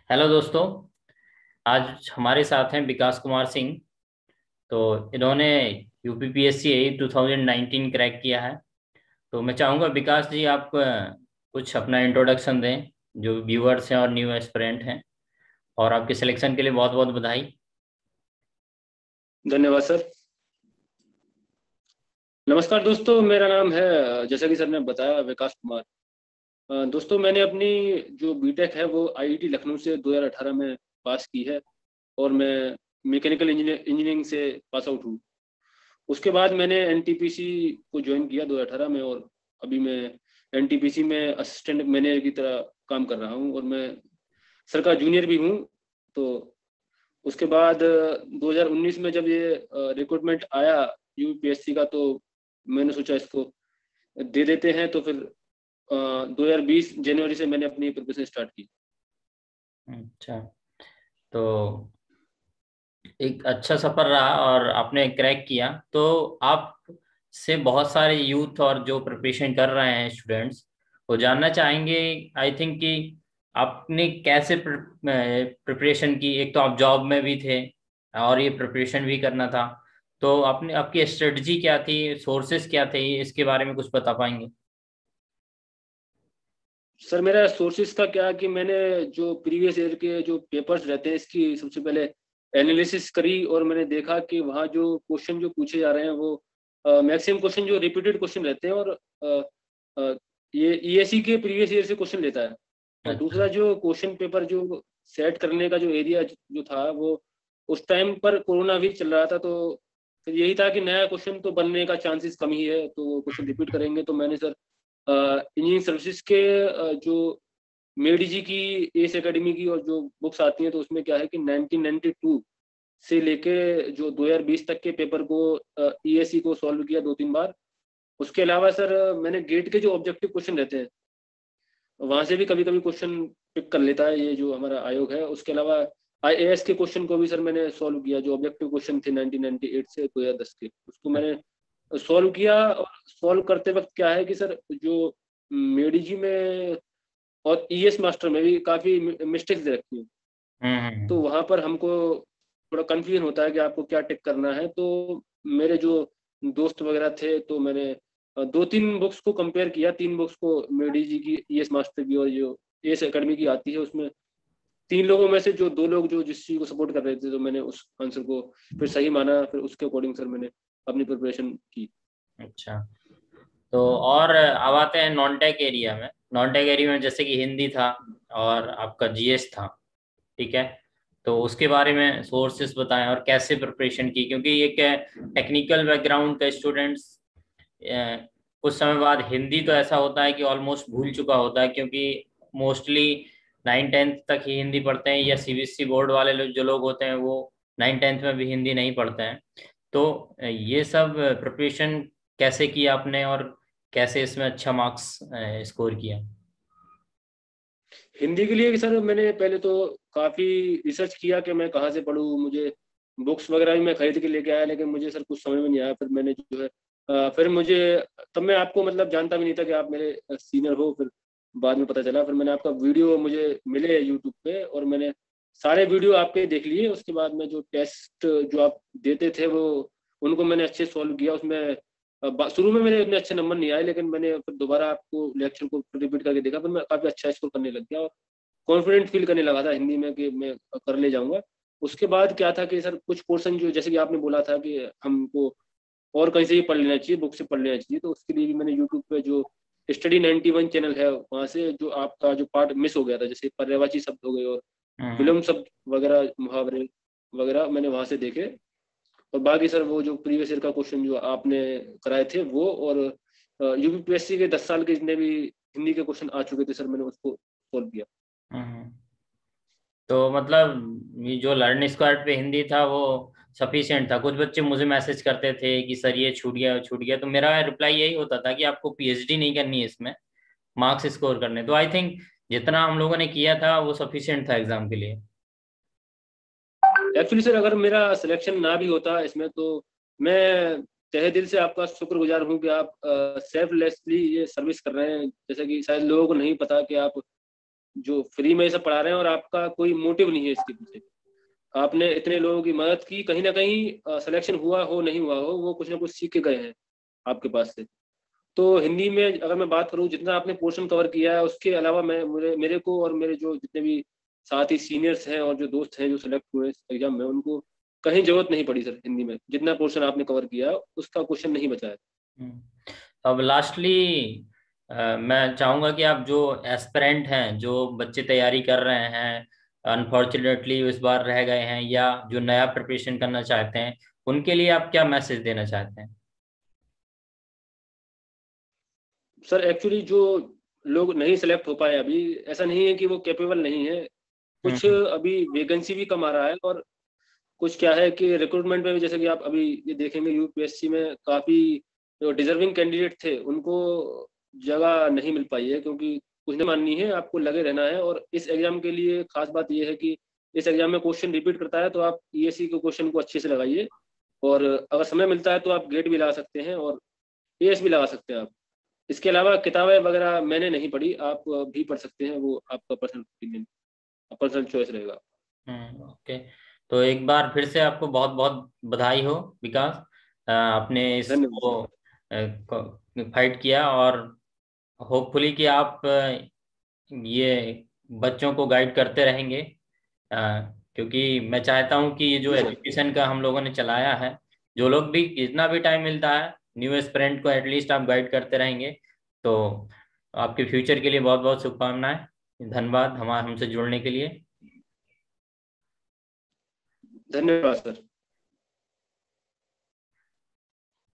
Hello दोस्तों। आज हमारे साथ हैं विकास कुमार सिंह। तो इन्होंने यूपीपीएससी 2019 क्रैक किया है। तो मैं चाहूँगा विकास जी आप कुछ अपना इंट्रोडक्शन दें, जो व्यूअर्स हैं और न्यू एस्पिरेंट हैं। और आपके सिलेक्शन के लिए बहुत बहुत बधाई। धन्यवाद सर। नमस्कार दोस्तों, मेरा नाम है जैसा कि सर ने बताया विकास कुमार। दोस्तों, मैंने अपनी जो बीटेक है वो आईआईटी लखनऊ से 2018 में पास की है। और मैं मैकेनिकल इंजीनियरिंग से पास आउट हूँ। उसके बाद मैंने एनटीपीसी को ज्वाइन किया 2018 में। और अभी मैं एनटीपीसी में असिस्टेंट मैनेजर की तरह काम कर रहा हूँ, और मैं सर का जूनियर भी हूँ। तो उसके बाद 2019 में जब ये रिक्रूटमेंट आया यूपीएससी का, तो मैंने सोचा इसको दे देते हैं। तो फिर 2020 जनवरी से मैंने अपनी प्रिपरेशन स्टार्ट की। अच्छा। तो एक अच्छा सफर रहा और आपने क्रैक किया। तो आप से बहुत सारे यूथ और जो प्रिपरेशन कर रहे हैं स्टूडेंट्स, वो जानना चाहेंगे आई थिंक कि आपने कैसे प्रिपरेशन की। एक तो आप जॉब में भी थे और ये प्रिपरेशन भी करना था। तो आपने आपकी स्ट्रेटजी क्या थी, सोर्सेस क्या थे, इसके बारे में कुछ बता पाएंगे? सर, मेरा सोर्सेज का क्या कि मैंने जो प्रीवियस ईयर के जो पेपर्स रहते हैं इसकी सबसे पहले एनालिसिस करी। और मैंने देखा कि वहाँ जो क्वेश्चन जो पूछे जा रहे हैं वो मैक्सिमम क्वेश्चन जो रिपीटेड क्वेश्चन रहते हैं। और अ, ये ईएससी के प्रीवियस ईयर से क्वेश्चन लेता है। और अच्छा। दूसरा जो क्वेश्चन पेपर जो सेट करने का जो एरिया जो था, वो उस टाइम पर कोरोना भी चल रहा था। तो फिर यही था कि नया क्वेश्चन तो बनने का चांसेस कम ही है, तो वो क्वेश्चन रिपीट करेंगे। तो मैंने सर इंजीनियरिंग सर्विसेज के जो मेडी जी की एस एकेडमी की और जो बुक्स आती हैं, तो उसमें क्या है कि 1992 से लेके जो 2020 तक के पेपर को ईएससी को सॉल्व किया 2-3 बार। उसके अलावा सर मैंने गेट के जो ऑब्जेक्टिव क्वेश्चन रहते हैं वहां से भी कभी कभी क्वेश्चन पिक कर लेता है ये जो हमारा आयोग है। उसके अलावा आईएएस के क्वेश्चन को भी सर मैंने सॉल्व किया। जो ऑब्जेक्टिव क्वेश्चन थे 1998 से 2010 के, उसको मैंने सॉल्व किया। और सॉल्व करते वक्त क्या है कि सर जो मेडी जी में और ईएस मास्टर में भी काफी मिस्टेक्स दे रखी है। तो हम्म। वहां पर हमको थोड़ा कंफ्यूजन होता है कि आपको क्या टिक करना है। तो मेरे जो दोस्त वगैरह थे, तो मैंने 2-3 बुक्स को कंपेयर किया। 3 बुक्स को, मेडी जी की ईएस मास्टर की और जो एस एकेडमी की आती है, उसमें 3 लोगों में से जो 2 लोग जो जिस चीज को सपोर्ट कर रहे थे, तो मैंने उस आंसर को फिर सही माना। फिर उसके अकॉर्डिंग सर मैंने अपनी प्रिपरेशन की। अच्छा। तो और अब आते हैं नॉन टेक एरिया में। नॉन टेक एरिया में जैसे कि हिंदी था और आपका जीएस था, ठीक है। तो उसके बारे में सोर्सेस बताएं और कैसे प्रिपरेशन की, क्योंकि एक टेक्निकल बैकग्राउंड का स्टूडेंट्स कुछ समय बाद हिंदी तो ऐसा होता है कि ऑलमोस्ट भूल चुका होता है, क्योंकि मोस्टली 9th-10th तक ही हिंदी पढ़ते हैं, या सीबीएसई बोर्ड वाले लोग जो लोग होते हैं वो 9th-10th में भी हिंदी नहीं पढ़ते हैं। तो ये सब प्रिपरेशन कैसे किया आपने और कैसे इसमें अच्छा मार्क्स स्कोर किया? हिंदी के लिए सर मैंने पहले तो काफी रिसर्च किया कि मैं कहाँ से पढूं। मुझे बुक्स वगैरह भी मैं खरीद के लेके आया, लेकिन मुझे सर कुछ समझ में नहीं आया। फिर मैंने जो है फिर मुझे, तब मैं आपको मतलब जानता भी नहीं था कि आप मेरे सीनियर हो। फिर बाद में पता चला। फिर मैंने आपका वीडियो मुझे मिले यूट्यूब पे, और मैंने सारे वीडियो आपके देख लिए। उसके बाद में जो टेस्ट जो आप देते थे वो उनको मैंने अच्छे सॉल्व किया। उसमें शुरू में मेरे इतने अच्छे नंबर नहीं आए, लेकिन मैंने फिर दोबारा आपको लेक्चर को रिपीट करके देखा। फिर मैं काफी अच्छा स्कोर करने लग गया और कॉन्फिडेंट फील करने लगा था हिंदी में कि मैं कर ले जाऊंगा। उसके बाद क्या था कि सर कुछ पोर्शन जो, जैसे कि आपने बोला था कि हमको और कहीं से ही पढ़ लेना चाहिए, बुक से पढ़ लेना चाहिए, तो उसके लिए भी मैंने यूट्यूब पे जो स्टडी 91 चैनल है, वहाँ से जो आपका जो पार्ट मिस हो गया था, जैसे पर्यायवाची शब्द हो गए और हम्म। विलोम शब्द वगैरह, मुहावरे वगैरह, मैंने वहां से देखे। और बाकी सर वो जो प्रीवियस ईयर का क्वेश्चन जो आपने कराए थे वो, और यूपीपीएससी के 10 साल के जितने भी हिंदी के क्वेश्चन आ चुके थे सर, मैंने उसको सॉल्व किया। हम्म। तो मतलब ये जो लर्न स्क्वाड पे हिंदी था वो सफिशिएंट था? कुछ बच्चे मुझे मैसेज करते थे कि सर ये छूट गया छूट गया, तो मेरा रिप्लाई यही होता था कि आपको पीएचडी नहीं करनी है इसमें, मार्क्स स्कोर करने। तो आई थिंक जितना हम लोगों ने किया था वो सफिशिएंट था एग्जाम के लिए। एक्चुअली सर, अगर मेरा सिलेक्शन ना भी होता इसमें, तो मैं तहे दिल से आपका शुक्रगुजार हूँ कि आप सेल्फलेसली ये सर्विस कर रहे हैं। जैसे कि शायद लोगों को नहीं पता कि आप जो फ्री में सब पढ़ा रहे हैं और आपका कोई मोटिव नहीं है इसके पीछे। आपने इतने लोगों की मदद की, कहीं ना कहीं सिलेक्शन हुआ हो नहीं हुआ हो, वो कुछ ना कुछ सीख के गए हैं आपके पास से। तो हिंदी में अगर मैं बात करूँ, जितना आपने पोर्शन कवर किया है उसके अलावा मैं मेरे को और मेरे जो जितने भी साथी सीनियर्स हैं और जो दोस्त हैं जो सिलेक्ट हुए इस एग्जाम में, उनको कहीं जरूरत नहीं पड़ी सर। हिंदी में जितना पोर्शन आपने कवर किया उसका क्वेश्चन नहीं बचा है। अब लास्टली मैं चाहूंगा कि आप जो एस्पिरेंट हैं, जो बच्चे तैयारी कर रहे हैं, अनफॉर्चुनेटली इस बार रह गए हैं, या जो नया प्रिपरेशन करना चाहते हैं, उनके लिए आप क्या मैसेज देना चाहते हैं? सर एक्चुअली जो लोग नहीं सिलेक्ट हो पाए अभी, ऐसा नहीं है कि वो कैपेबल नहीं है। कुछ हम्म। अभी वैकेंसी भी कम आ रहा है, और कुछ क्या है कि रिक्रूटमेंट में भी, जैसे कि आप अभी ये देखेंगे यूपीएससी में काफी जो डिजर्विंग कैंडिडेट थे उनको जगह नहीं मिल पाई है, क्योंकि कुछ नहीं माननी है, आपको लगे रहना है। और इस एग्जाम के लिए खास बात यह है कि इस एग्जाम में क्वेश्चन रिपीट करता है, तो आप ईएससी के क्वेश्चन को अच्छे से लगाइए, और अगर समय मिलता है तो आप गेट भी लगा सकते हैं और एएस भी लगा सकते हैं आप। इसके अलावा किताबें वगैरह मैंने नहीं पढ़ी, आप भी पढ़ सकते हैं, वो आपका पर्सनल ओपिनियन, पर्सनल चॉइस रहेगा। ओके। तो एक बार फिर से आपको बहुत बहुत बधाई हो विकास, आपने धन्यवाद इसको सर। फाइट किया, और होपफुली कि आप ये बच्चों को गाइड करते रहेंगे, क्योंकि मैं चाहता हूँ कि ये जो जी सर। एजुकेशन का हम लोगों ने चलाया है, जो लोग भी जितना भी टाइम मिलता है, न्यू एस्पिरेंट को एटलीस्ट आप गाइड करते रहेंगे, तो आपके फ्यूचर के लिए बहुत बहुत शुभकामनाएं। धन्यवाद हमारे हमसे जुड़ने के लिए। धन्यवाद सर।